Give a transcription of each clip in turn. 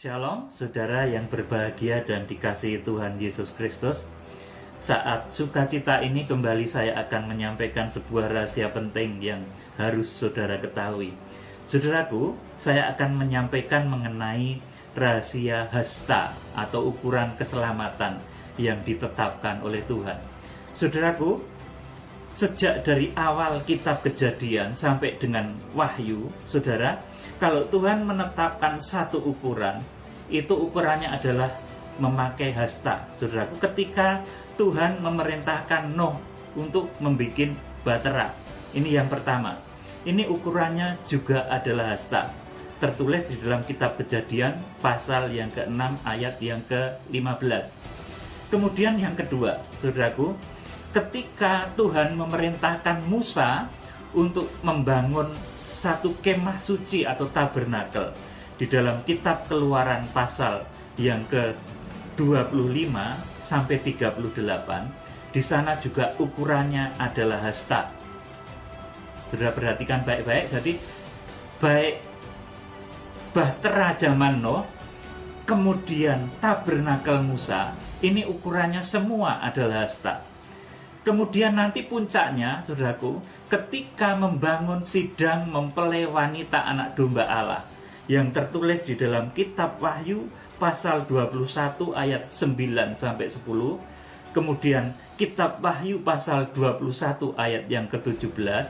Shalom, saudara yang berbahagia dan dikasihi Tuhan Yesus Kristus. Saat sukacita ini kembali saya akan menyampaikan sebuah rahasia penting yang harus saudara ketahui. Saudaraku, saya akan menyampaikan mengenai rahasia hasta atau ukuran keselamatan yang ditetapkan oleh Tuhan. Saudaraku, sejak dari awal kitab Kejadian sampai dengan Wahyu, saudara, kalau Tuhan menetapkan satu ukuran, itu ukurannya adalah memakai hasta. Saudaraku, ketika Tuhan memerintahkan Nuh untuk membuat bahtera, ini yang pertama. Ini ukurannya juga adalah hasta. Tertulis di dalam kitab Kejadian pasal yang ke-6 ayat yang ke-15. Kemudian yang kedua, saudaraku, ketika Tuhan memerintahkan Musa untuk membangun satu kemah suci atau tabernakel di dalam kitab Keluaran pasal yang ke-25 sampai 38, di sana juga ukurannya adalah hasta. Sudah perhatikan baik-baik, jadi baik bahtera zaman Nuh, kemudian tabernakel Musa, ini ukurannya semua adalah hasta. Kemudian nanti puncaknya, saudaraku, ketika membangun sidang mempelai wanita anak domba Allah yang tertulis di dalam kitab Wahyu pasal 21 ayat 9 sampai 10, kemudian kitab Wahyu pasal 21 ayat yang ke-17,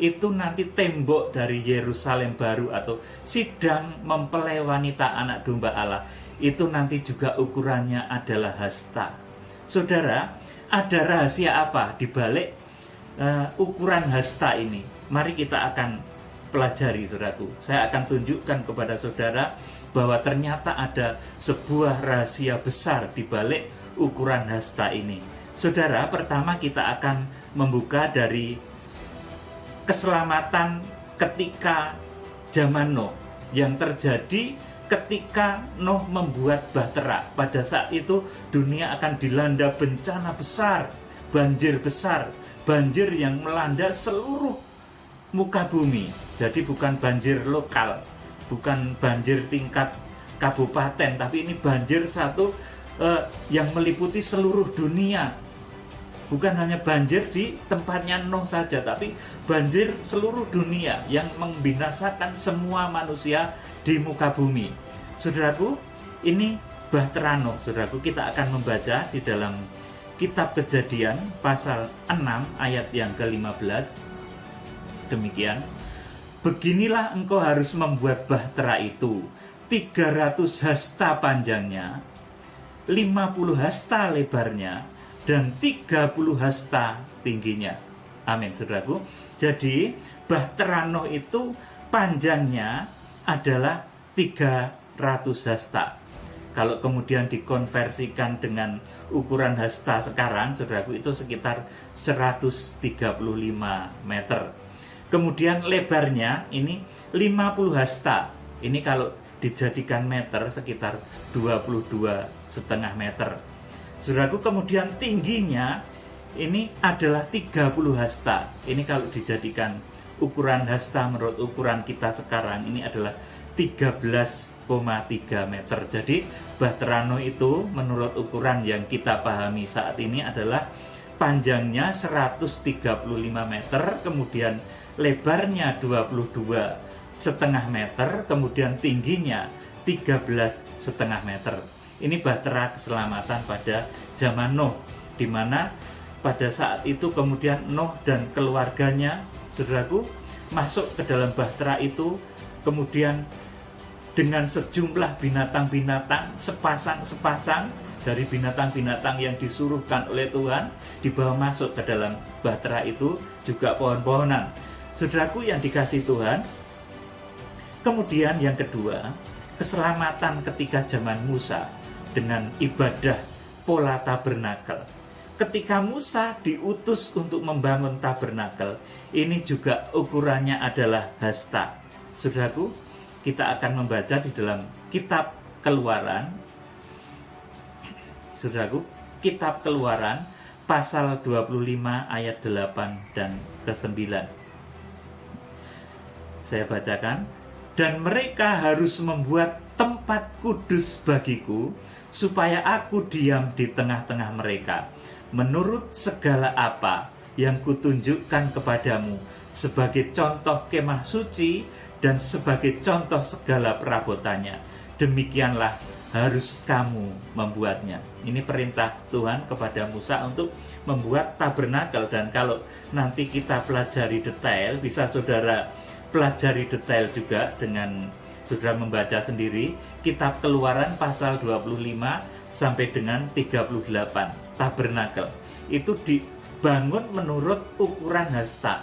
itu nanti tembok dari Yerusalem baru atau sidang mempelai wanita anak domba Allah, itu nanti juga ukurannya adalah hasta. Saudara, ada rahasia apa di balik ukuran hasta ini? Mari kita akan pelajari, saudaraku. Saya akan tunjukkan kepada saudara bahwa ternyata ada sebuah rahasia besar di balik ukuran hasta ini. Saudara, pertama kita akan membuka dari keselamatan ketika zaman Nuh yang terjadi ketika Nuh membuat bahtera. Pada saat itu dunia akan dilanda bencana besar, banjir besar, banjir yang melanda seluruh muka bumi. Jadi bukan banjir lokal, bukan banjir tingkat kabupaten, tapi ini banjir satu yang meliputi seluruh dunia. Bukan hanya banjir di tempatnya Nuh saja, tapi banjir seluruh dunia yang membinasakan semua manusia di muka bumi. Saudaraku, ini bahtera Nuh. Saudaraku, kita akan membaca di dalam kitab Kejadian pasal 6 ayat yang ke-15. Demikian, beginilah engkau harus membuat bahtera itu, 300 hasta panjangnya, 50 hasta lebarnya, dan 30 hasta tingginya. Amin, saudaraku. Jadi bahtera Nuh itu panjangnya adalah 300 hasta. Kalau kemudian dikonversikan dengan ukuran hasta sekarang, saudaraku, itu sekitar 135 meter. Kemudian lebarnya ini 50 hasta. Ini kalau dijadikan meter sekitar 22,5 meter. Saudaraku, kemudian tingginya ini adalah 30 hasta. Ini kalau dijadikan ukuran hasta menurut ukuran kita sekarang, ini adalah 13,3 meter. Jadi bahtera Nuh itu menurut ukuran yang kita pahami saat ini adalah panjangnya 135 meter, kemudian lebarnya 22,5 meter, kemudian tingginya 13,5 meter. Ini bahtera keselamatan pada zaman Nuh, di mana pada saat itu kemudian Nuh dan keluarganya, saudaraku, masuk ke dalam bahtera itu, kemudian dengan sejumlah binatang-binatang, sepasang-sepasang dari binatang-binatang yang disuruhkan oleh Tuhan, dibawa masuk ke dalam bahtera itu, juga pohon-pohonan. Saudaraku yang dikasihi Tuhan, kemudian yang kedua, keselamatan ketika zaman Musa dengan ibadah pola tabernakel. Ketika Musa diutus untuk membangun tabernakel, ini juga ukurannya adalah hasta. Saudaraku, kita akan membaca di dalam kitab Keluaran. Saudaraku, kitab Keluaran pasal 25 ayat 8 dan ke-9. Saya bacakan. Dan mereka harus membuat tempat kudus bagiku, supaya aku diam di tengah-tengah mereka, menurut segala apa yang kutunjukkan kepadamu, sebagai contoh kemah suci dan sebagai contoh segala perabotannya. Demikianlah harus kamu membuatnya. Ini perintah Tuhan kepada Musa untuk membuat tabernakel. Dan kalau nanti kita pelajari detail, bisa saudara pelajari detail juga dengan saudara membaca sendiri kitab Keluaran pasal 25 sampai dengan 38. Tabernakel itu dibangun menurut ukuran hasta.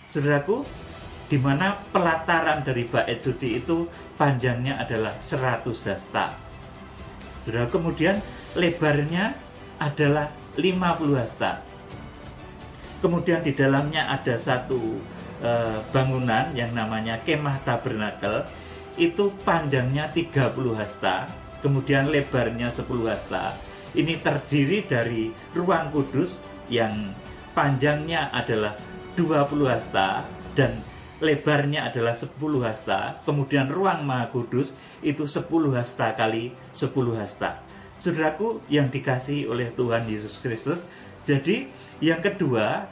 Saudaraku, di mana pelataran dari bait suci itu panjangnya adalah 100 hasta. Saudara, kemudian lebarnya adalah 50 hasta. Kemudian di dalamnya ada satu bangunan yang namanya kemah tabernakel, itu panjangnya 30 hasta, kemudian lebarnya 10 hasta. Ini terdiri dari ruang kudus yang panjangnya adalah 20 hasta dan lebarnya adalah 10 hasta. Kemudian ruang maha kudus itu 10 hasta kali 10 hasta. Saudaraku yang dikasihi oleh Tuhan Yesus Kristus, jadi yang kedua,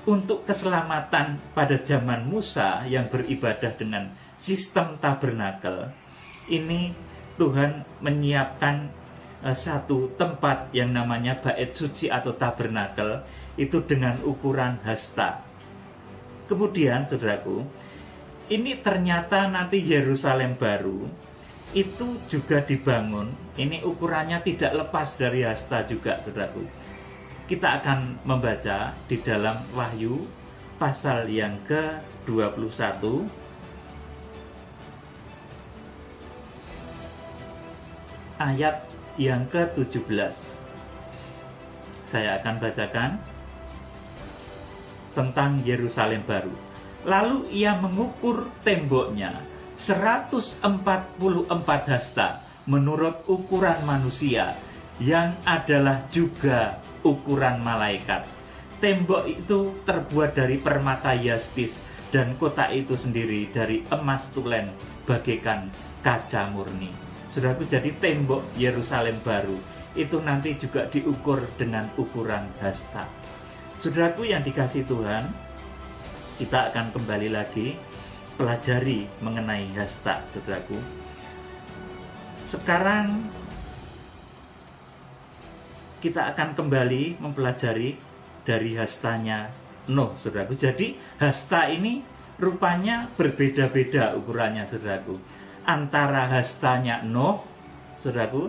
untuk keselamatan pada zaman Musa yang beribadah dengan sistem tabernakel, ini Tuhan menyiapkan satu tempat yang namanya bait suci atau tabernakel itu dengan ukuran hasta. Kemudian saudaraku, ini ternyata nanti Yerusalem baru itu juga dibangun. Ini ukurannya tidak lepas dari hasta juga, saudaraku. Kita akan membaca di dalam Wahyu pasal yang ke-21 ayat yang ke-17. Saya akan bacakan tentang Yerusalem baru. Lalu ia mengukur temboknya 144 hasta menurut ukuran manusia, yang adalah juga ukuran malaikat. Tembok itu terbuat dari permata yaspis, dan kota itu sendiri dari emas tulen bagaikan kaca murni. Saudaraku, jadi tembok Yerusalem baru itu nanti juga diukur dengan ukuran hasta. Saudaraku yang dikasihi Tuhan, kita akan kembali lagi pelajari mengenai hasta, saudaraku. Sekarang kita akan kembali mempelajari dari hastanya Nuh, saudaraku. Jadi hasta ini rupanya berbeda-beda ukurannya, saudaraku. Antara hastanya Nuh, saudaraku,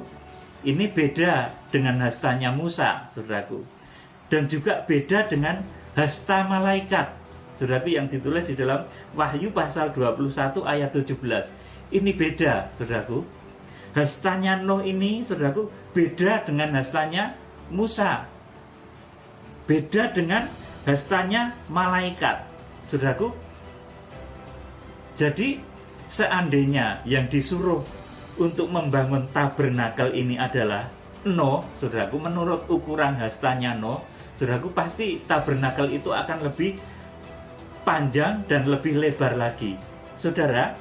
ini beda dengan hastanya Musa, saudaraku. Dan juga beda dengan hasta malaikat, saudaraku, yang ditulis di dalam Wahyu pasal 21 ayat 17. Ini beda, saudaraku. Hastanya Nuh ini, saudaraku, beda dengan hastanya Musa. Beda dengan hastanya malaikat, saudaraku. Jadi seandainya yang disuruh untuk membangun tabernakel ini adalah Nuh, saudaraku, menurut ukuran hastanya Nuh, saudaraku, pasti tabernakel itu akan lebih panjang dan lebih lebar lagi. Saudara,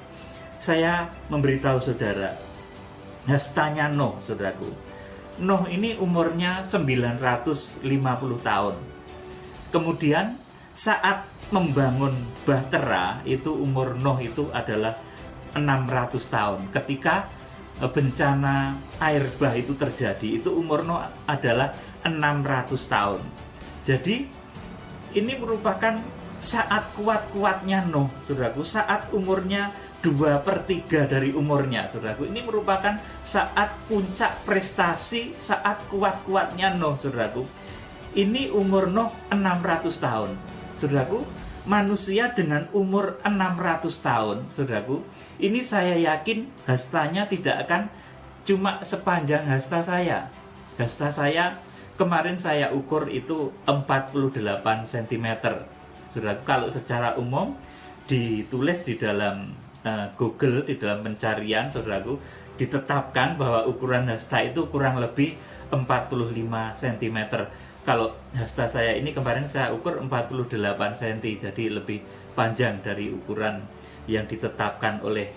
saya memberitahu saudara, hastanya Nuh, saudaraku. Nuh ini umurnya 950 tahun. Kemudian saat membangun Bahtera, itu umur Nuh itu adalah 600 tahun. Ketika bencana air bah itu terjadi, itu umur Nuh adalah 600 tahun. Jadi ini merupakan saat kuat-kuatnya Nuh, saudaraku, saat umurnya 2/3 dari umurnya, saudaraku. Ini merupakan saat puncak prestasi, saat kuat-kuatnya Nuh, saudaraku. Ini umur Nuh 600 tahun, saudaraku. Manusia dengan umur 600 tahun, saudaraku, ini saya yakin hastanya tidak akan cuma sepanjang hasta saya. Hasta saya kemarin saya ukur itu 48 cm, saudaraku. Kalau secara umum ditulis di dalam Google, di dalam pencarian, saudaraku, ditetapkan bahwa ukuran hasta itu kurang lebih 45 cm. Kalau hasta saya ini kemarin saya ukur 48 cm, jadi lebih panjang dari ukuran yang ditetapkan oleh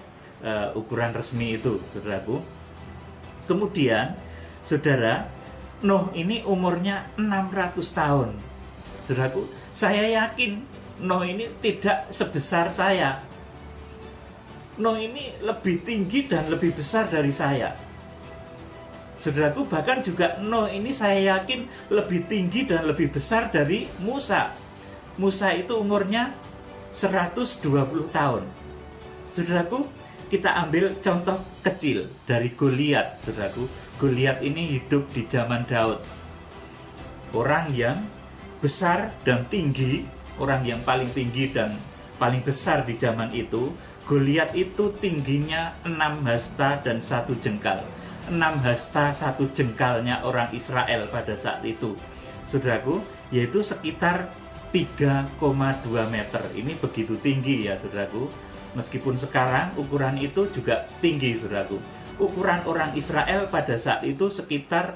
ukuran resmi itu, saudaraku. Kemudian, saudara, Nuh ini umurnya 600 tahun. Saudaraku, saya yakin Nuh ini tidak sebesar saya. Nuh ini lebih tinggi dan lebih besar dari saya. Saudaraku, bahkan juga Nuh ini saya yakin lebih tinggi dan lebih besar dari Musa. Musa itu umurnya 120 tahun. Saudaraku, kita ambil contoh kecil dari Goliat, saudaraku. Goliat ini hidup di zaman Daud. Orang yang besar dan tinggi, orang yang paling tinggi dan paling besar di zaman itu. Goliat itu tingginya 6 hasta dan 1 jengkal. 6 hasta 1 jengkalnya orang Israel pada saat itu, saudaraku, yaitu sekitar 3,2 meter. Ini begitu tinggi ya, saudaraku. Meskipun sekarang ukuran itu juga tinggi, saudaraku. Ukuran orang Israel pada saat itu sekitar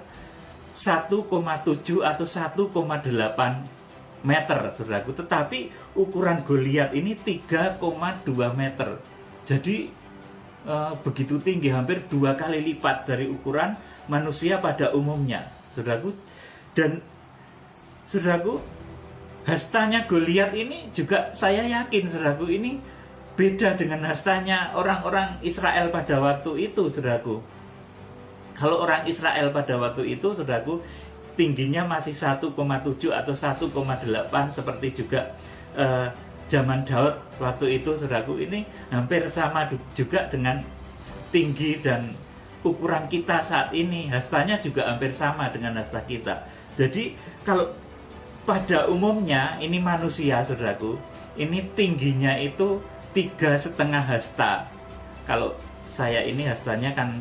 1,7 atau 1,8 meter, saudaraku. Tetapi ukuran Goliat ini 3,2 meter. Jadi begitu tinggi, hampir 2 kali lipat dari ukuran manusia pada umumnya, saudaraku. Dan saudaraku, hastanya Goliat ini juga saya yakin, saudaraku, ini beda dengan hastanya orang-orang Israel pada waktu itu, saudaraku. Kalau orang Israel pada waktu itu, saudaraku, tingginya masih 1,7 atau 1,8 seperti juga zaman Daud waktu itu, saudaraku. Ini hampir sama juga dengan tinggi dan ukuran kita saat ini. Hastanya juga hampir sama dengan hasta kita. Jadi kalau pada umumnya ini manusia, saudaraku, ini tingginya itu 3,5 hasta. Kalau saya ini hastanya kan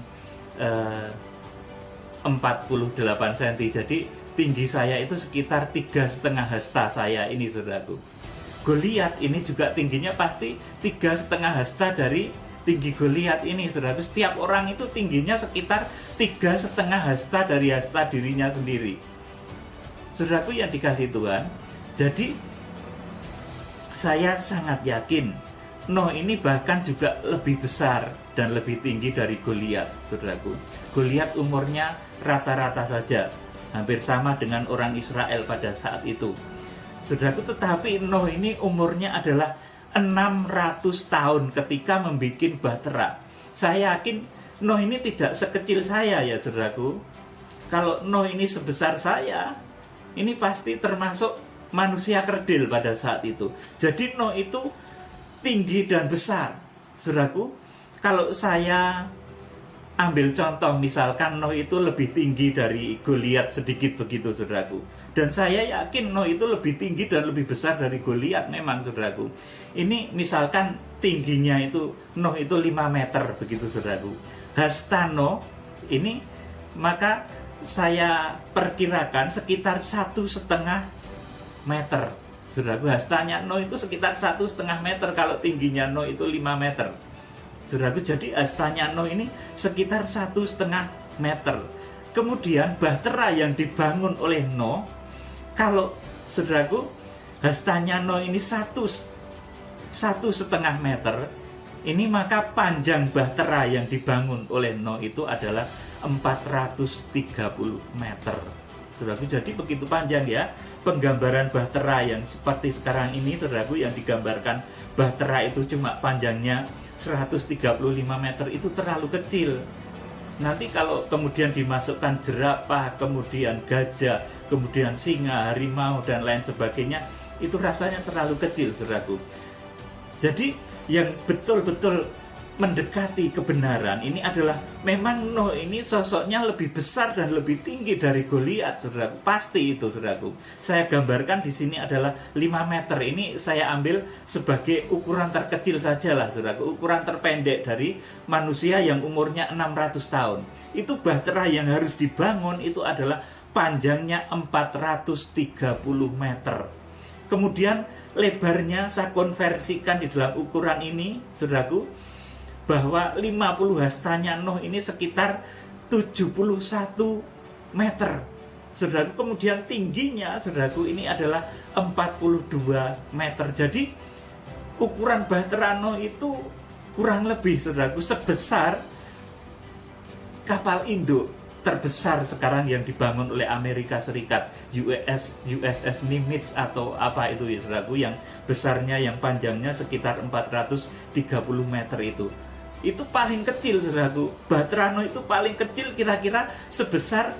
48 cm. Jadi tinggi saya itu sekitar 3,5 hasta saya ini, saudaraku. Goliat ini juga tingginya pasti 3,5 hasta dari tinggi Goliat ini, saudaraku. Setiap orang itu tingginya sekitar 3,5 hasta dari hasta dirinya sendiri, saudaraku yang dikasih Tuhan. Jadi saya sangat yakin Nuh ini bahkan juga lebih besar dan lebih tinggi dari Goliat, saudaraku. Goliat umurnya rata-rata saja hampir sama dengan orang Israel pada saat itu, saudaraku. Tetapi Nuh ini umurnya adalah 600 tahun ketika membuat bahtera. Saya yakin Nuh ini tidak sekecil saya ya, saudaraku. Kalau Nuh ini sebesar saya, ini pasti termasuk manusia kerdil pada saat itu. Jadi Nuh itu tinggi dan besar, saudaraku. Kalau saya ambil contoh, misalkan Nuh itu lebih tinggi dari Goliat sedikit begitu, saudaraku. Dan saya yakin Nuh itu lebih tinggi dan lebih besar dari Goliat memang, saudaraku. Ini misalkan tingginya itu Nuh itu 5 meter begitu, saudaraku. Hasta Nuh ini maka saya perkirakan sekitar 1,5 meter, saudaraku. Hastanya Nuh itu sekitar 1,5 meter kalau tingginya Nuh itu 5 meter, saudaraku. Jadi hastanya Nuh ini sekitar 1,5 meter. Kemudian bahtera yang dibangun oleh Nuh, kalau saudaraku hastanya Nuh ini 1,5 meter, ini maka panjang bahtera yang dibangun oleh Nuh itu adalah 430 meter, saudaraku. Jadi begitu panjang ya. Penggambaran bahtera yang seperti sekarang ini, saudaraku, yang digambarkan bahtera itu cuma panjangnya 135 meter, itu terlalu kecil. Nanti kalau kemudian dimasukkan jerapah, kemudian gajah, kemudian singa, harimau, dan lain sebagainya, itu rasanya terlalu kecil, saudaraku. Jadi yang betul-betul mendekati kebenaran ini adalah memang Nuh ini sosoknya lebih besar dan lebih tinggi dari Goliat, saudaraku. Pasti itu, saudaraku. Saya gambarkan di sini adalah 5 meter. Ini saya ambil sebagai ukuran terkecil sajalah, saudaraku. Ukuran terpendek dari manusia yang umurnya 600 tahun. Itu bahtera yang harus dibangun itu adalah panjangnya 430 meter. Kemudian lebarnya saya konversikan di dalam ukuran ini, saudaraku, bahwa 50 hastanya Nuh ini sekitar 71 meter, saudaraku. Kemudian tingginya, saudaraku, ini adalah 42 meter. Jadi ukuran bahtera Nuh itu kurang lebih saudaraku sebesar kapal induk terbesar sekarang yang dibangun oleh Amerika Serikat, USS Nimitz atau apa itu ya saudaraku, yang besarnya, yang panjangnya sekitar 430 meter itu paling kecil saudaraku. Batrano itu paling kecil kira-kira sebesar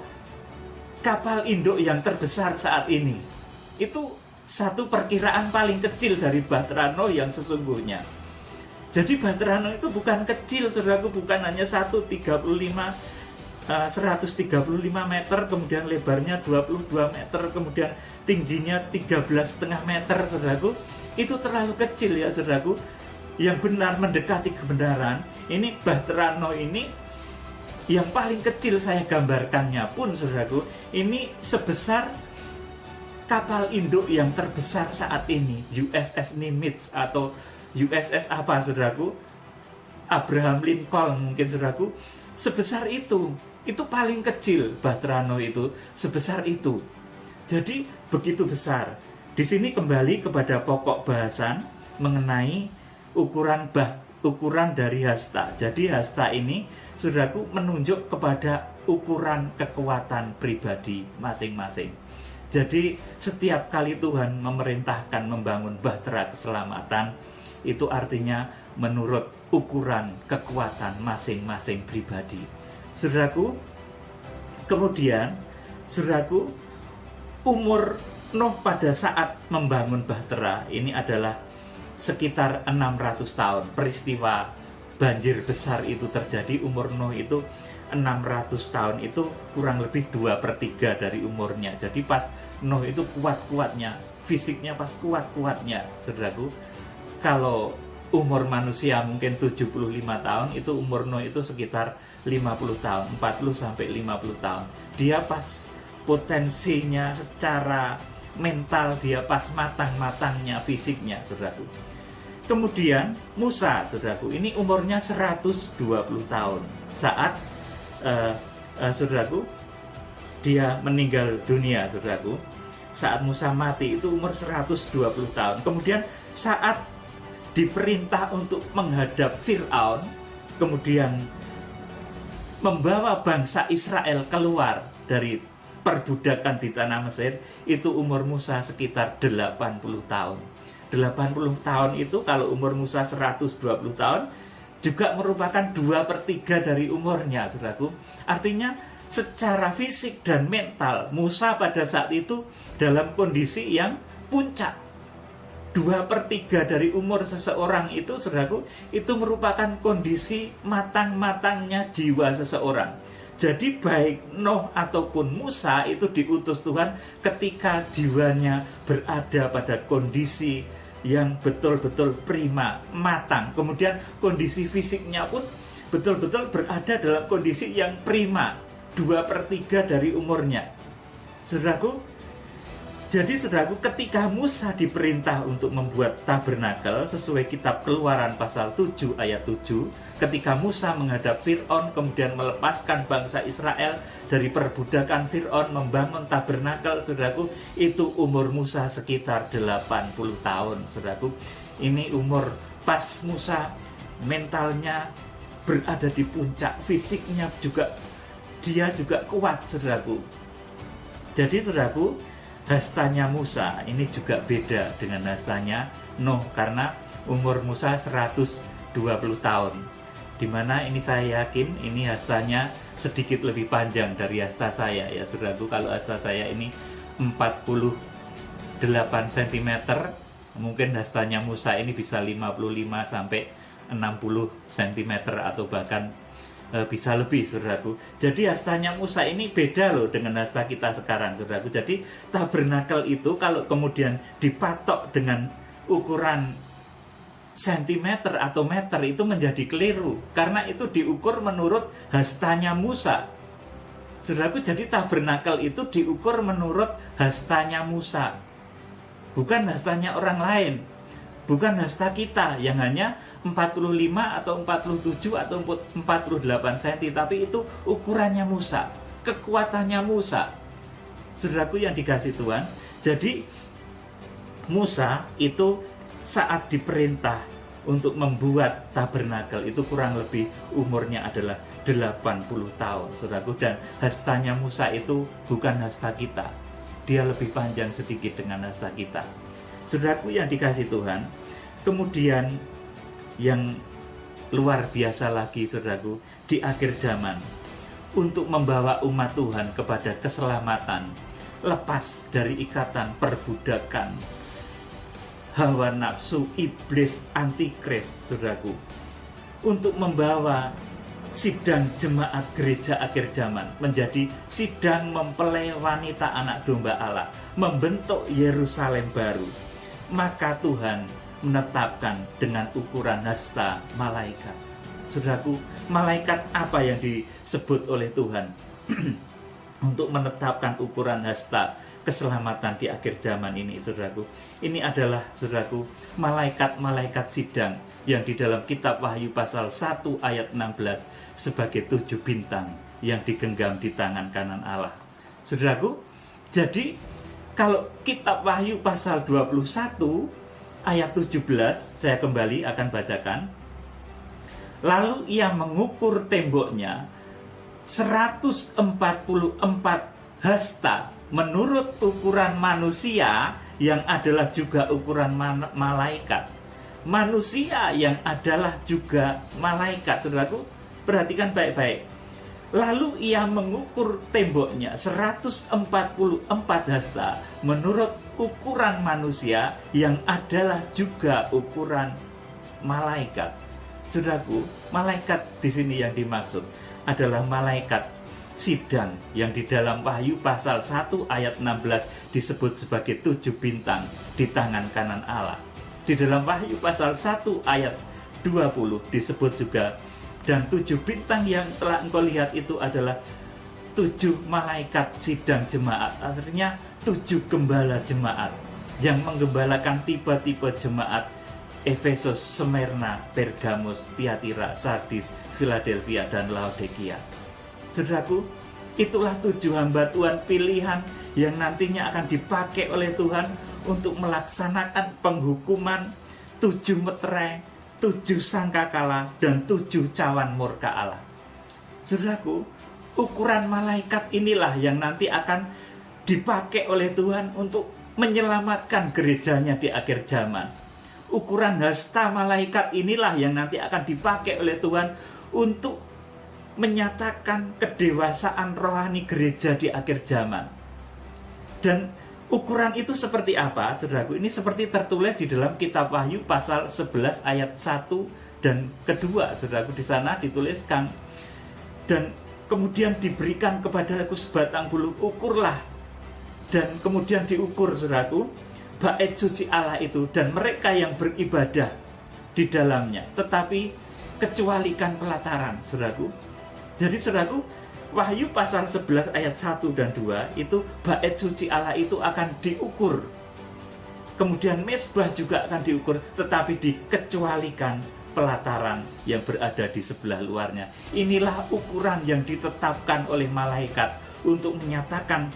kapal induk yang terbesar saat ini. Itu satu perkiraan paling kecil dari Batrano yang sesungguhnya. Jadi Batrano itu bukan kecil saudaraku, bukan hanya 135 meter, kemudian lebarnya 22 meter, kemudian tingginya 13,5 meter saudaraku. Itu terlalu kecil ya saudaraku. Yang benar mendekati kebenaran, ini Batrano ini yang paling kecil saya gambarkannya pun saudaraku, ini sebesar kapal induk yang terbesar saat ini, USS Nimitz atau USS apa saudaraku, Abraham Lincoln mungkin saudaraku, sebesar itu paling kecil. Batrano itu sebesar itu, jadi begitu besar. Di sini kembali kepada pokok bahasan mengenai ukuran dari hasta. Jadi hasta ini saudaraku menunjuk kepada ukuran kekuatan pribadi masing-masing. Jadi setiap kali Tuhan memerintahkan membangun bahtera keselamatan, itu artinya menurut ukuran kekuatan masing-masing pribadi. Saudaraku, kemudian saudaraku, umur Nuh pada saat membangun bahtera ini adalah sekitar 600 tahun. Peristiwa banjir besar itu terjadi, umur Nuh itu 600 tahun, itu kurang lebih 2/3 dari umurnya. Jadi pas Nuh itu kuat-kuatnya, fisiknya pas kuat-kuatnya saudaraku. Kalau umur manusia mungkin 75 tahun, itu umur Nuh itu sekitar 50 tahun, 40-50 tahun. Dia pas potensinya secara mental, dia pas matang-matangnya fisiknya saudaraku. Kemudian Musa saudaraku, ini umurnya 120 tahun saat saudaraku dia meninggal dunia saudaraku. Saat Musa mati itu umur 120 tahun. Kemudian saat diperintah untuk menghadap Fir'aun, kemudian membawa bangsa Israel keluar dari perbudakan di tanah Mesir, itu umur Musa sekitar 80 tahun. 80 tahun itu kalau umur Musa 120 tahun juga merupakan 2/3 dari umurnya saudaraku. Artinya secara fisik dan mental Musa pada saat itu dalam kondisi yang puncak. 2/3 dari umur seseorang itu saudaraku, itu merupakan kondisi matang-matangnya jiwa seseorang. Jadi baik Nuh ataupun Musa itu diutus Tuhan ketika jiwanya berada pada kondisi yang betul-betul prima, matang. Kemudian kondisi fisiknya pun betul-betul berada dalam kondisi yang prima, 2/3 dari umurnya. Saudaraku, jadi saudaraku, ketika Musa diperintah untuk membuat tabernakel sesuai kitab Keluaran pasal 7 ayat 7, ketika Musa menghadap Fir'aun kemudian melepaskan bangsa Israel dari perbudakan Fir'aun, membangun tabernakel saudaraku, itu umur Musa sekitar 80 tahun saudaraku. Ini umur pas Musa mentalnya berada di puncak, fisiknya juga dia juga kuat saudaraku. Jadi saudaraku, hastanya Musa ini juga beda dengan hastanya Nuh, karena umur Musa 120 tahun. Dimana ini saya yakin ini hastanya sedikit lebih panjang dari hasta saya ya saudaraku. Kalau hasta saya ini 48 cm, mungkin hastanya Musa ini bisa 55 sampai 60 cm atau bahkan bisa lebih saudaraku. Jadi hastanya Musa ini beda loh dengan hasta kita sekarang saudaraku. Jadi tabernakel itu kalau kemudian dipatok dengan ukuran sentimeter atau meter itu menjadi keliru, karena itu diukur menurut hastanya Musa saudaraku. Jadi tabernakel itu diukur menurut hastanya Musa, bukan hastanya orang lain, bukan hasta kita yang hanya 45 atau 47 atau 48 cm, tapi itu ukurannya Musa, kekuatannya Musa saudaraku yang dikasih Tuhan. Jadi Musa itu saat diperintah untuk membuat tabernakel itu kurang lebih umurnya adalah 80 tahun, saudaraku. Dan hastanya Musa itu bukan hasta kita, dia lebih panjang sedikit dengan hasta kita, saudaraku yang dikasih Tuhan. Kemudian yang luar biasa lagi, saudaraku, di akhir zaman, untuk membawa umat Tuhan kepada keselamatan, lepas dari ikatan perbudakan hawa nafsu iblis antikris, saudaraku, untuk membawa sidang jemaat gereja akhir zaman menjadi sidang mempelai wanita anak domba Allah, membentuk Yerusalem baru. Maka Tuhan menetapkan dengan ukuran hasta malaikat. Saudaraku, malaikat apa yang disebut oleh Tuhan untuk menetapkan ukuran hasta keselamatan di akhir zaman ini, saudaraku? Ini adalah, saudaraku, malaikat-malaikat sidang yang di dalam kitab Wahyu pasal 1 ayat 16 sebagai 7 bintang yang digenggam di tangan kanan Allah, saudaraku. Jadi kalau kitab Wahyu pasal 21 ayat 17, saya kembali akan bacakan. Lalu ia mengukur temboknya 144 hasta menurut ukuran manusia yang adalah juga ukuran malaikat. Manusia yang adalah juga malaikat, saudaraku. Perhatikan baik-baik. Lalu ia mengukur temboknya 144 hasta menurut ukuran manusia yang adalah juga ukuran malaikat. Saudaraku, malaikat di sini yang dimaksud adalah malaikat sidang yang di dalam Wahyu pasal 1 ayat 16 disebut sebagai 7 bintang di tangan kanan Allah. Di dalam Wahyu pasal 1 ayat 20 disebut juga, dan 7 bintang yang telah engkau lihat itu adalah 7 malaikat sidang jemaat. Artinya 7 gembala jemaat yang menggembalakan tipe-tipe jemaat Efesus, Smyrna, Pergamus, Tiatira, Sardis, Philadelphia, dan Laodikia. Saudaraku, itulah 7 hamba Tuhan pilihan yang nantinya akan dipakai oleh Tuhan untuk melaksanakan penghukuman 7 meterai, 7 sangkakala, dan 7 cawan murka Allah. Saudaraku, ukuran malaikat inilah yang nanti akan dipakai oleh Tuhan untuk menyelamatkan gerejanya di akhir zaman. Ukuran hasta malaikat inilah yang nanti akan dipakai oleh Tuhan untuk menyatakan kedewasaan rohani gereja di akhir zaman. Dan ukuran itu seperti apa, saudaraku? Ini seperti tertulis di dalam kitab Wahyu pasal 11 ayat 1 dan kedua, saudaraku. Di sana dituliskan, dan kemudian diberikan kepadaku sebatang bulu, ukurlah. Dan kemudian diukur, saudaraku, bait suci Allah itu dan mereka yang beribadah di dalamnya, tetapi kecualikan pelataran, saudaraku. Jadi, saudaraku, Wahyu pasal 11 ayat 1 dan 2 itu bait suci Allah itu akan diukur. Kemudian mezbah juga akan diukur, tetapi dikecualikan pelataran yang berada di sebelah luarnya. Inilah ukuran yang ditetapkan oleh malaikat untuk menyatakan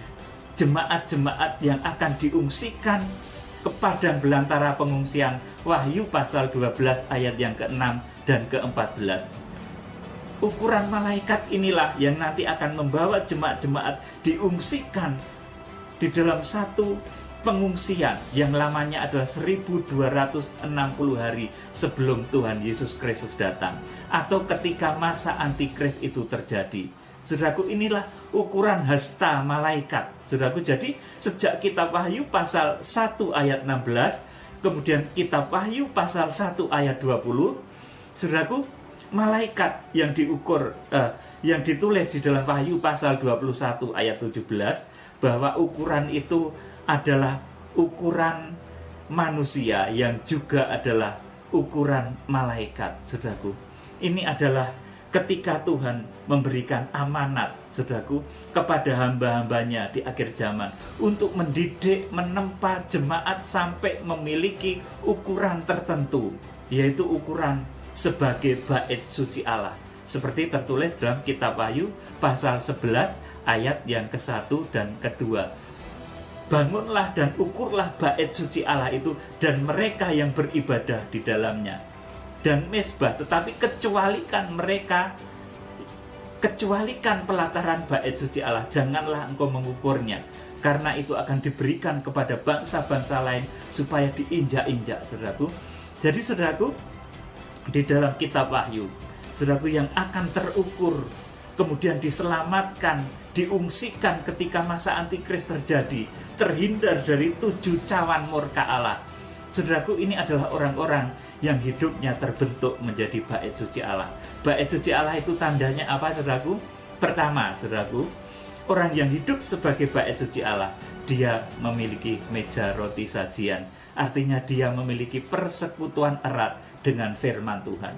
jemaat-jemaat yang akan diungsikan ke padang belantara pengungsian. Wahyu pasal 12 ayat yang ke-6 dan ke-14. Ukuran malaikat inilah yang nanti akan membawa jemaat-jemaat diungsikan di dalam satu pengungsian yang lamanya adalah 1260 hari sebelum Tuhan Yesus Kristus datang, atau ketika masa antikris itu terjadi. Saudaraku, inilah ukuran hasta malaikat. Saudaraku, jadi sejak kitab Wahyu pasal 1 ayat 16, kemudian kitab Wahyu pasal 1 ayat 20, saudaraku, malaikat yang diukur, yang ditulis di dalam Wahyu pasal 21 ayat 17, bahwa ukuran itu adalah ukuran manusia yang juga adalah ukuran malaikat, saudaraku. Ini adalah ketika Tuhan memberikan amanat, saudaraku, kepada hamba-hambanya di akhir zaman untuk mendidik, menempa jemaat sampai memiliki ukuran tertentu, yaitu ukuran sebagai bait suci Allah, seperti tertulis dalam kitab Wahyu pasal 11 ayat yang ke-1 dan ke-2. Bangunlah dan ukurlah bait suci Allah itu dan mereka yang beribadah di dalamnya. dan mesbah, tetapi kecualikan pelataran bait suci Allah, janganlah engkau mengukurnya, karena itu akan diberikan kepada bangsa-bangsa lain supaya diinjak-injak, saudaraku. Jadi saudaraku, di dalam kitab Wahyu, saudaraku, yang akan terukur, kemudian diselamatkan, diungsikan ketika masa antikris terjadi, terhindar dari 7 cawan murka Allah. Saudaraku, ini adalah orang-orang yang hidupnya terbentuk menjadi bait suci Allah. Bait suci Allah itu tandanya apa, saudaraku? Pertama, saudaraku, orang yang hidup sebagai bait suci Allah, dia memiliki meja roti sajian. Artinya dia memiliki persekutuan erat dengan firman Tuhan.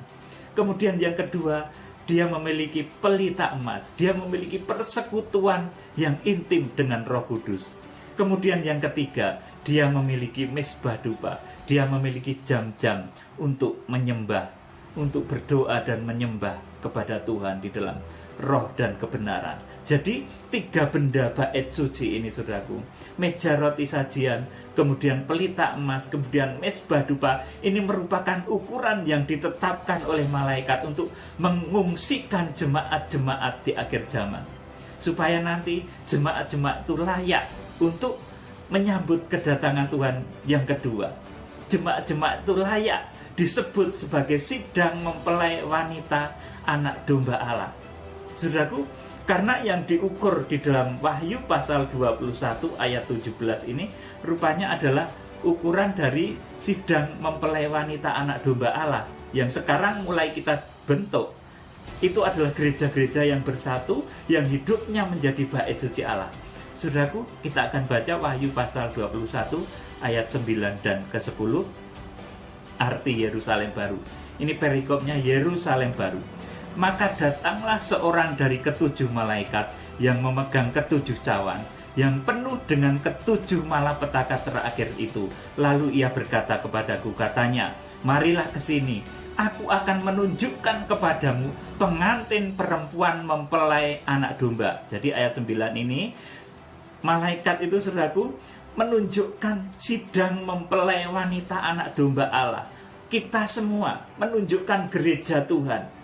Kemudian yang kedua, dia memiliki pelita emas. Dia memiliki persekutuan yang intim dengan Roh Kudus. Kemudian yang ketiga, dia memiliki mesbah dupa. Dia memiliki jam-jam untuk menyembah, untuk berdoa dan menyembah kepada Tuhan di dalam roh dan kebenaran. Jadi 3 benda bait suci ini, saudaraku, meja roti sajian, kemudian pelita emas, kemudian mesbah dupa, ini merupakan ukuran yang ditetapkan oleh malaikat untuk mengungsikan jemaat-jemaat di akhir zaman, supaya nanti jemaat-jemaat itu layak untuk menyambut kedatangan Tuhan yang kedua. Jemaat-jemaat itu layak disebut sebagai sidang mempelai wanita anak domba Allah. Saudaraku, karena yang diukur di dalam Wahyu pasal 21 ayat 17 ini rupanya adalah ukuran dari sidang mempelai wanita anak domba Allah yang sekarang mulai kita bentuk. Itu adalah gereja-gereja yang bersatu, yang hidupnya menjadi bait suci Allah. Saudaraku, kita akan baca Wahyu pasal 21 ayat 9 dan ke-10, arti Yerusalem baru. Ini perikopnya Yerusalem baru. Maka datanglah seorang dari ke-7 malaikat yang memegang ke-7 cawan, yang penuh dengan ke-7 malapetaka terakhir itu. Lalu ia berkata kepadaku, katanya, marilah ke sini, aku akan menunjukkan kepadamu pengantin perempuan mempelai anak domba. Jadi ayat 9 ini, malaikat itu, saudaraku, menunjukkan sidang mempelai wanita anak domba Allah. Kita semua menunjukkan gereja Tuhan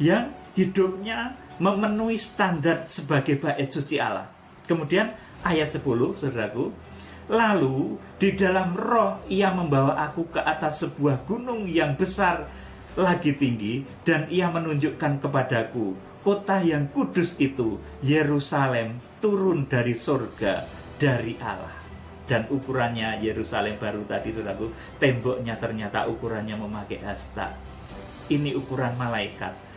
yang hidupnya memenuhi standar sebagai bait suci Allah. Kemudian ayat 10, saudaraku, lalu di dalam roh ia membawa aku ke atas sebuah gunung yang besar lagi tinggi, dan ia menunjukkan kepadaku kota yang kudus itu, Yerusalem, turun dari surga dari Allah. Dan ukurannya Yerusalem baru tadi, saudaraku, temboknya ternyata ukurannya memakai hasta. Ini ukuran malaikat.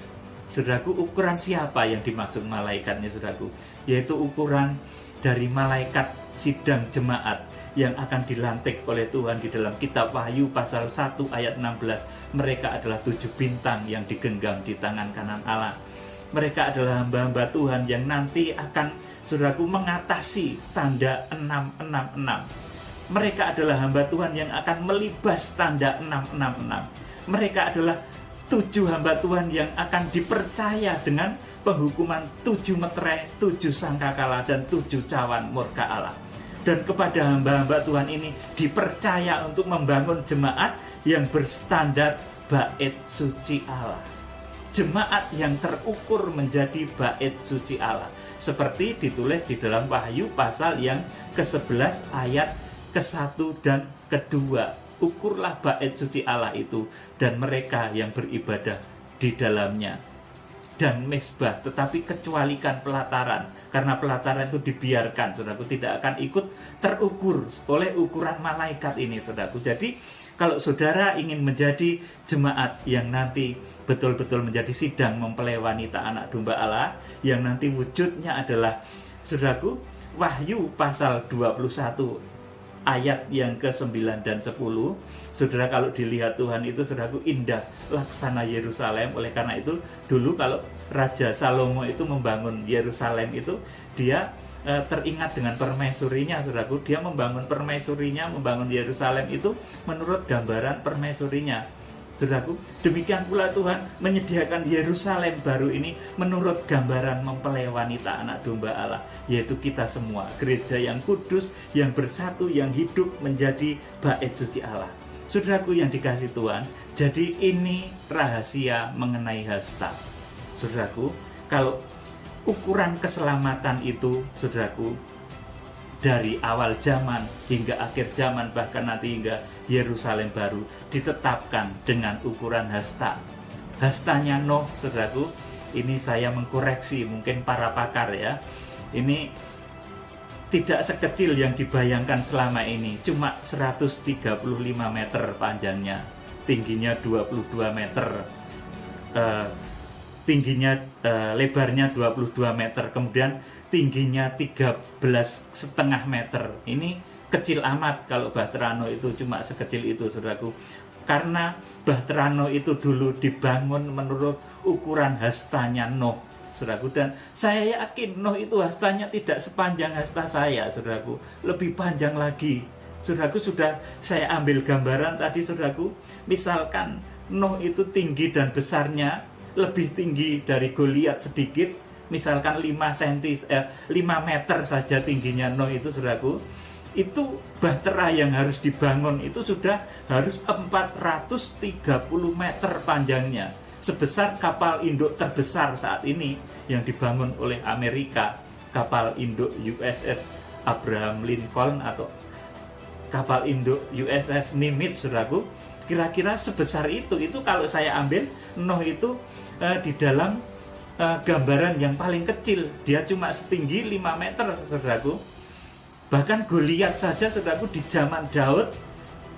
Saudaraku, ukuran siapa yang dimaksud malaikatnya, saudaraku? Yaitu ukuran dari malaikat sidang jemaat yang akan dilantik oleh Tuhan di dalam kitab Wahyu pasal 1 ayat 16. Mereka adalah 7 bintang yang digenggam di tangan kanan Allah. Mereka adalah hamba-hamba Tuhan yang nanti akan, saudaraku, mengatasi tanda 666. Mereka adalah hamba Tuhan yang akan melibas tanda 666. Mereka adalah 7 hamba Tuhan yang akan dipercaya dengan penghukuman 7 meterai, 7 sangkakala, dan 7 cawan murka Allah. Dan kepada hamba-hamba Tuhan ini dipercaya untuk membangun jemaat yang berstandar bait suci Allah. Jemaat yang terukur menjadi bait suci Allah, seperti ditulis di dalam Wahyu pasal yang ke-11 ayat ke-1 dan ke-2. Ukurlah bait suci Allah itu dan mereka yang beribadah di dalamnya. Dan mesbah, tetapi kecualikan pelataran, karena pelataran itu dibiarkan, saudaraku, tidak akan ikut terukur oleh ukuran malaikat ini, saudaraku. Jadi kalau saudara ingin menjadi jemaat yang nanti betul-betul menjadi sidang mempelai wanita anak domba Allah, yang nanti wujudnya adalah, saudaraku, Wahyu pasal 21 ayat yang ke-9 dan 10. Saudara, kalau dilihat Tuhan itu, saudaraku, indah laksana Yerusalem. Oleh karena itu, dulu kalau Raja Salomo itu membangun Yerusalem itu, dia teringat dengan permaisurinya, saudaraku. Dia membangun permaisurinya, membangun Yerusalem itu menurut gambaran permaisurinya, saudaraku. Demikian pula Tuhan menyediakan Yerusalem baru ini menurut gambaran mempelai wanita anak domba Allah, yaitu kita semua, gereja yang kudus, yang bersatu, yang hidup menjadi bait suci Allah. Saudaraku yang dikasihi Tuhan, jadi ini rahasia mengenai hasta. Saudaraku, kalau ukuran keselamatan itu, saudaraku, dari awal zaman hingga akhir zaman, bahkan nanti hingga Yerusalem baru, ditetapkan dengan ukuran hasta. Hastanya Nuh, saudaraku, ini saya mengkoreksi mungkin para pakar ya, ini tidak sekecil yang dibayangkan selama ini, cuma 135 meter panjangnya, tingginya 22 meter, lebarnya 22 meter, kemudian tingginya 13,5 meter. Ini kecil amat kalau Bahtera Nuh itu cuma sekecil itu, saudaraku. Karena Bahtera Nuh itu dulu dibangun menurut ukuran hastanya Nuh, saudaraku. Dan saya yakin Nuh itu hastanya tidak sepanjang hasta saya, saudaraku. Lebih panjang lagi. Saudaraku, sudah saya ambil gambaran tadi, saudaraku. Misalkan Nuh itu tinggi dan besarnya lebih tinggi dari Goliat sedikit, misalkan 5 meter saja tingginya Nuh itu, saudaraku, itu bahtera yang harus dibangun itu sudah harus 430 meter panjangnya, sebesar kapal induk terbesar saat ini yang dibangun oleh Amerika, kapal induk USS Abraham Lincoln atau kapal induk USS Nimitz, saudaraku. Kira-kira sebesar itu kalau saya ambil Nuh itu di dalam gambaran yang paling kecil, dia cuma setinggi 5 meter, saudaraku. Bahkan Goliat saja, saudaraku, di zaman Daud,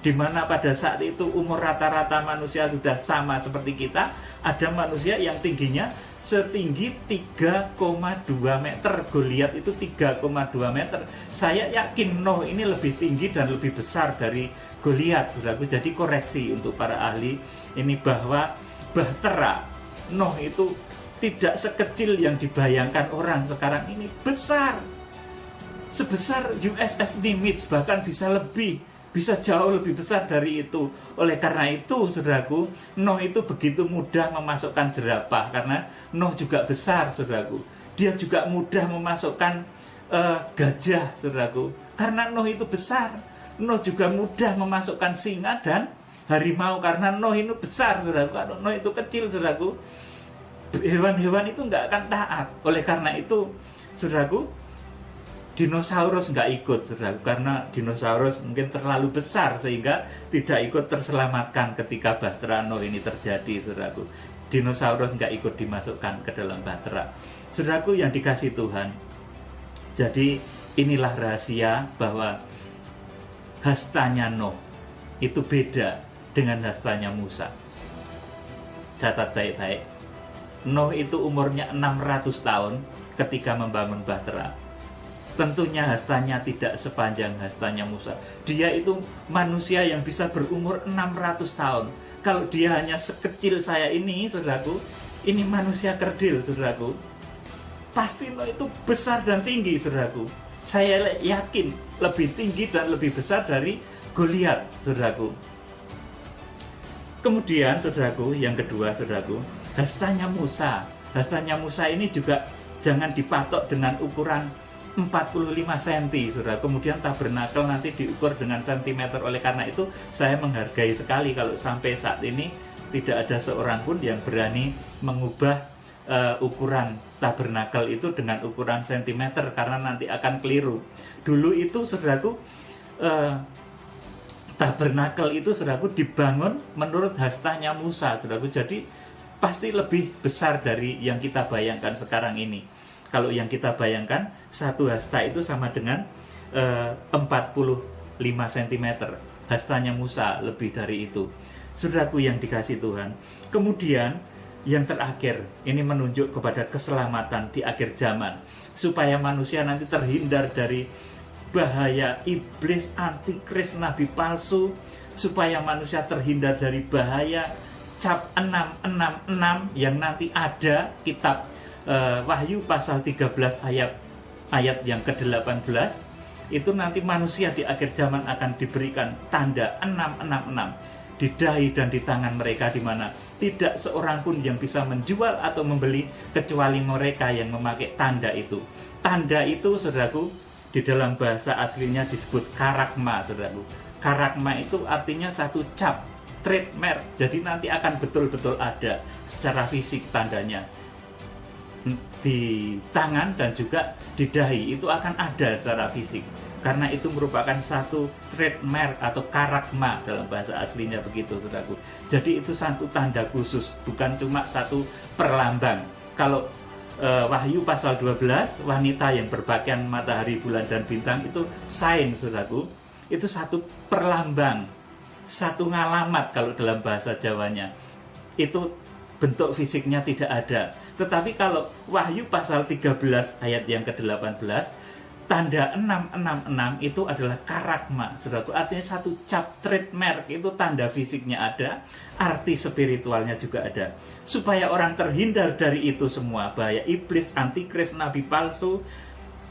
di mana pada saat itu umur rata-rata manusia sudah sama seperti kita, ada manusia yang tingginya setinggi 3,2 meter. Goliat itu 3,2 meter. Saya yakin Nuh ini lebih tinggi dan lebih besar dari Goliat, saudaraku. Jadi koreksi untuk para ahli ini bahwa bahtera Nuh itu tidak sekecil yang dibayangkan orang sekarang ini, besar. Sebesar USS Nimitz, bahkan bisa lebih, bisa jauh lebih besar dari itu. Oleh karena itu, saudaraku, Nuh itu begitu mudah memasukkan jerapah, karena Nuh juga besar, saudaraku. Dia juga mudah memasukkan gajah, saudaraku, karena Nuh itu besar. Nuh juga mudah memasukkan singa dan harimau, karena Nuh itu besar, saudaraku. Kalau Nuh itu kecil, saudaraku, hewan-hewan itu nggak akan taat. Oleh karena itu, saudaraku, dinosaurus nggak ikut, saudaraku, karena dinosaurus mungkin terlalu besar sehingga tidak ikut terselamatkan ketika bahtera Nuh ini terjadi, saudaraku. Dinosaurus nggak ikut dimasukkan ke dalam bahtera. Saudaraku yang dikasihi Tuhan, jadi inilah rahasia bahwa hastanya Nuh itu beda dengan hastanya Musa. Catat baik-baik. Nuh itu umurnya 600 tahun ketika membangun bahtera. Tentunya hastanya tidak sepanjang hastanya Musa. Dia itu manusia yang bisa berumur 600 tahun. Kalau dia hanya sekecil saya ini, saudaraku, ini manusia kerdil, saudaraku. Pasti Nuh itu besar dan tinggi, saudaraku. Saya yakin lebih tinggi dan lebih besar dari Goliat, saudaraku. Kemudian, saudaraku, yang kedua, saudaraku, hastanya Musa. Hastanya Musa ini juga jangan dipatok dengan ukuran 45 cm, saudara. Kemudian tabernakel nanti diukur dengan sentimeter. Oleh karena itu saya menghargai sekali kalau sampai saat ini tidak ada seorang pun yang berani mengubah ukuran tabernakel itu dengan ukuran sentimeter, karena nanti akan keliru. Dulu itu, saudaraku, tabernakel itu, saudaraku, dibangun menurut hastanya Musa, saudaraku. Jadi pasti lebih besar dari yang kita bayangkan sekarang ini. Kalau yang kita bayangkan, satu hasta itu sama dengan 45 cm. Hastanya Musa lebih dari itu. Saudaraku yang dikasihi Tuhan. Kemudian yang terakhir, ini menunjuk kepada keselamatan di akhir zaman. Supaya manusia nanti terhindar dari bahaya iblis, antikris, nabi palsu. Supaya manusia terhindar dari bahaya cap 666 yang nanti ada. Kitab Wahyu pasal 13 ayat yang ke-18, itu nanti manusia di akhir zaman akan diberikan tanda 666 di dahi dan di tangan mereka, di mana tidak seorang pun yang bisa menjual atau membeli kecuali mereka yang memakai tanda itu. Tanda itu, saudaraku, di dalam bahasa aslinya disebut karakma, saudaraku. Karakma itu artinya satu cap, trademark. Jadi nanti akan betul-betul ada secara fisik tandanya di tangan dan juga di dahi, itu akan ada secara fisik. Karena itu merupakan satu trademark atau karakma dalam bahasa aslinya begitu, saudaraku. Jadi itu satu tanda khusus, bukan cuma satu perlambang. Kalau Wahyu pasal 12, wanita yang berpakaian matahari, bulan, dan bintang itu sign, saudaraku. Itu satu perlambang, satu ngalamat kalau dalam bahasa Jawanya. Itu bentuk fisiknya tidak ada. Tetapi kalau Wahyu pasal 13 ayat yang ke-18, tanda 666 itu adalah karakma, saudaraku. Artinya satu cap, trademark, itu tanda fisiknya ada, arti spiritualnya juga ada. Supaya orang terhindar dari itu semua, bahaya iblis, antikris, nabi palsu,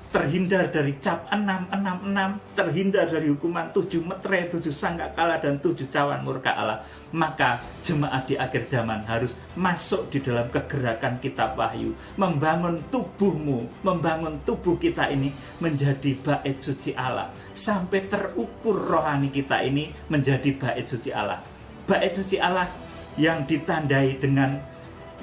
terhindar dari cap 666, terhindar dari hukuman 7 meterai, 7 sangkakala, dan 7 cawan murka Allah. Maka jemaat di akhir zaman harus masuk di dalam kegerakan kitab Wahyu, membangun tubuhmu, membangun tubuh kita ini menjadi bait suci Allah, sampai terukur rohani kita ini menjadi bait suci Allah. Bait suci Allah yang ditandai dengan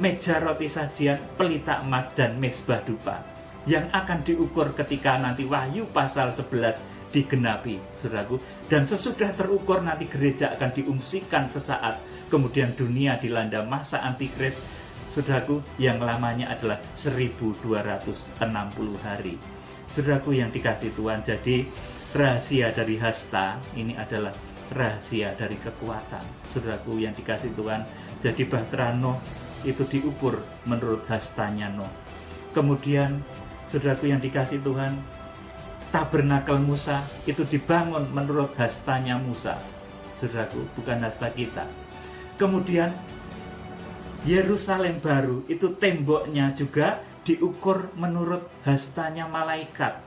meja roti sajian, pelita emas, dan mezbah dupa, yang akan diukur ketika nanti Wahyu pasal 11 digenapi, saudaraku. Dan sesudah terukur nanti gereja akan diungsikan sesaat, kemudian dunia dilanda masa antikris, saudaraku, yang lamanya adalah 1260 hari. Saudaraku yang dikasih Tuhan, jadi rahasia dari hasta ini adalah rahasia dari kekuatan. Saudaraku yang dikasih Tuhan, jadi bahtera Nuh itu diukur menurut hastanya Nuh. Kemudian saudaraku yang dikasih Tuhan, tabernakel Musa itu dibangun menurut hastanya Musa, saudaraku, bukan hasta kita. Kemudian Yerusalem baru itu temboknya juga diukur menurut hastanya malaikat.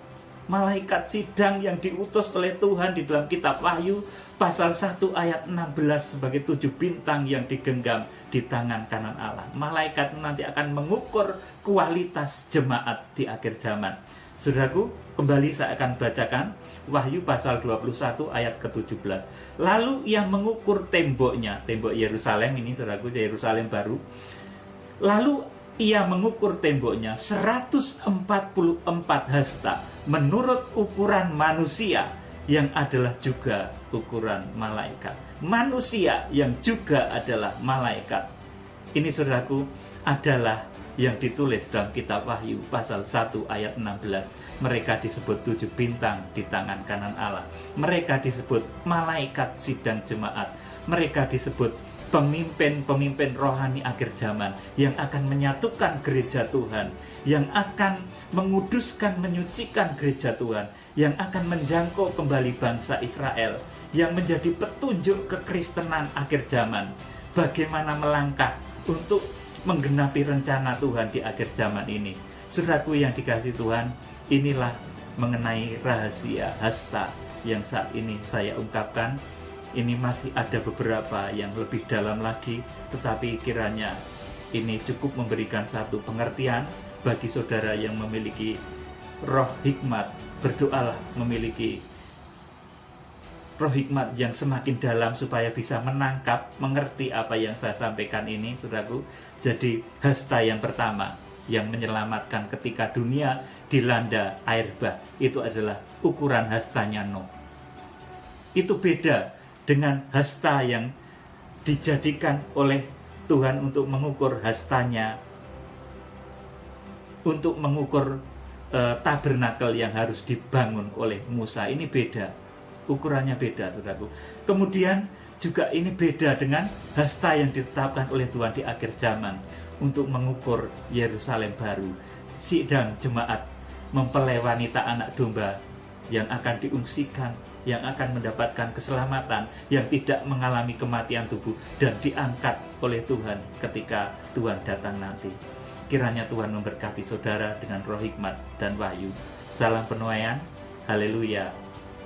Malaikat sidang yang diutus oleh Tuhan di dalam kitab Wahyu pasal 1 ayat 16 sebagai 7 bintang yang digenggam di tangan kanan Allah. Malaikat nanti akan mengukur kualitas jemaat di akhir zaman. Saudaraku, kembali saya akan bacakan Wahyu pasal 21 ayat ke-17. Lalu ia mengukur temboknya, tembok Yerusalem ini, saudaraku, Yerusalem baru. Lalu ia mengukur temboknya 144 hasta menurut ukuran manusia yang adalah juga ukuran malaikat. Manusia yang juga adalah malaikat. Ini, saudaraku, adalah yang ditulis dalam kitab Wahyu pasal 1 ayat 16. Mereka disebut 7 bintang di tangan kanan Allah. Mereka disebut malaikat sidang jemaat. Mereka disebut pemimpin-pemimpin rohani akhir zaman yang akan menyatukan gereja Tuhan, yang akan menguduskan, menyucikan gereja Tuhan, yang akan menjangkau kembali bangsa Israel, yang menjadi petunjuk kekristenan akhir zaman. Bagaimana melangkah untuk menggenapi rencana Tuhan di akhir zaman ini. Saudaraku yang dikasih Tuhan, inilah mengenai rahasia hasta yang saat ini saya ungkapkan. Ini masih ada beberapa yang lebih dalam lagi, tetapi kiranya ini cukup memberikan satu pengertian bagi saudara yang memiliki roh hikmat. Berdoalah memiliki roh hikmat yang semakin dalam supaya bisa menangkap, mengerti apa yang saya sampaikan ini, saudaraku. Jadi hasta yang pertama yang menyelamatkan ketika dunia dilanda air bah, itu adalah ukuran hastanya Nuh. Itu beda dengan hasta yang dijadikan oleh Tuhan untuk mengukur hastanya, untuk mengukur tabernakel yang harus dibangun oleh Musa. Ini beda, ukurannya beda, saudaraku. Kemudian juga ini beda dengan hasta yang ditetapkan oleh Tuhan di akhir zaman untuk mengukur Yerusalem baru, sidang jemaat, mempelai wanita anak domba yang akan diungsikan, yang akan mendapatkan keselamatan, yang tidak mengalami kematian tubuh dan diangkat oleh Tuhan ketika Tuhan datang nanti. Kiranya Tuhan memberkati saudara dengan roh hikmat dan wahyu. Salam penuaian. Haleluya.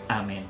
Amin.